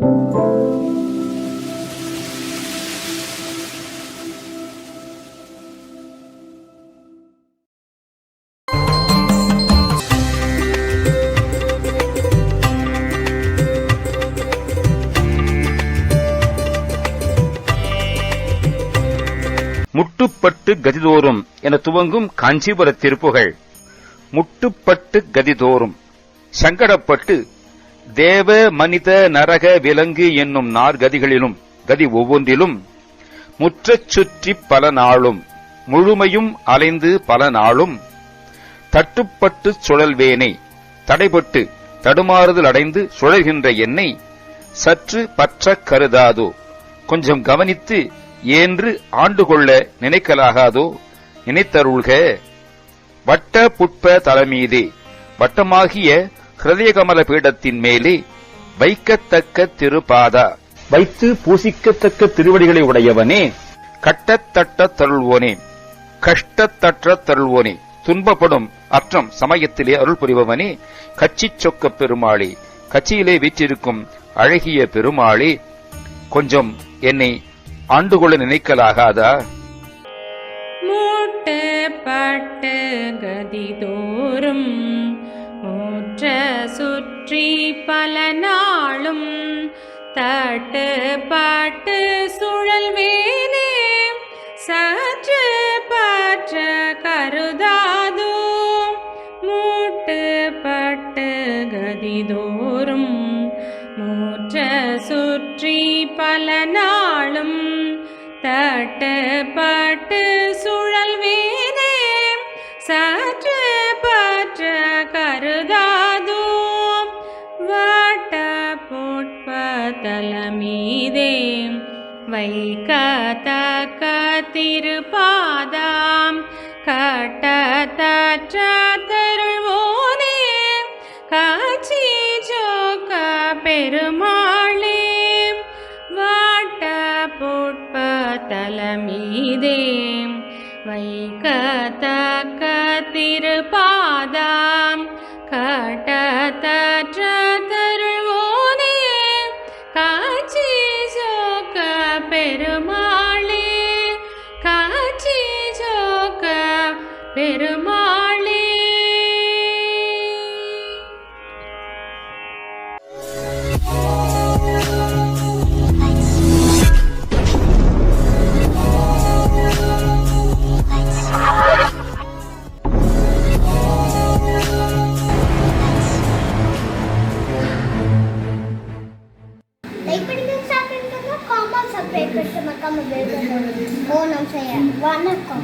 முட்டுப்பட்டு கதிதோறும் என துவங்கும் காஞ்சிபுர திருப்புகழ். முட்டுப்பட்டு கதிதோறும் சங்கடப்பட்டு தேவ மனித நரக விலங்கு என்னும் 4 கதிகளிலும் கதி ஒவ்வொன்றிலும் முற்றச் சுற்றி பல நாளும் முழுமையும் அலைந்து பல நாளும் தட்டுப்பட்டு சுழல்வேனை தடைபட்டு தடுமாறுதல் அடைந்து சுழல்கின்ற என்னை சற்று பற்ற கருதாதோ, கொஞ்சம் கவனித்து ஏன்று ஆண்டு கொள்ள நினைக்கலாகாதோ, நினைத்தருள்க. வட்ட புட்ப தலைமீதே வட்டமாகிய ஹிருதயகமல பீடத்தின் மேலே வைக்கத்தக்க திருப்பாதா, வைத்து பூசிக்கத்தக்க திருவடிகளை உடையவனே, கட்டத்தட்ட தருள்வோனே, கஷ்டத்தற்ற தருள்வோனே, துன்பப்படும் அற்றம் சமயத்திலே அருள் புரிபவனே, கட்சி சொக்க பெருமாளே, கட்சியிலே வீற்றிருக்கும் அழகிய பெருமாளே, கொஞ்சம் என்னை ஆண்டுகொள்ள நினைக்கலாகாதா? மூட்டு பட்டு கதிதோறும் மூற்ற சுற்றி பல நாளும் தட்டு பாட்டு சுழல்வேனே சற்று பற்ற கருதாதோ, மூட்டு பட்டு கதிதோறும் மூற்ற சுற்றி பல நாளும் தட்டு பட்டு சுழல்வேனே சற்று பற்ற கருதாதோ, வட்ட புட்ப தலமீதே வைக்கத்தக்க திருப்பாதாம் கட்டத்தற்ற தருள்வோனே, காட்சி ஜோக்க பெருமாளே, வாட்ட புட்ப தலமீதே வைக்கத்தக்க திருப்பாதாம் கட்டத்தற்ற தருள்வோனே, காட்சி ஜோக்க பெருமாளே, காட்சி ஜோக்க பெருமாளே. Subscribe करके मक्का में बेल बटन ऑन ऑन से वनकम।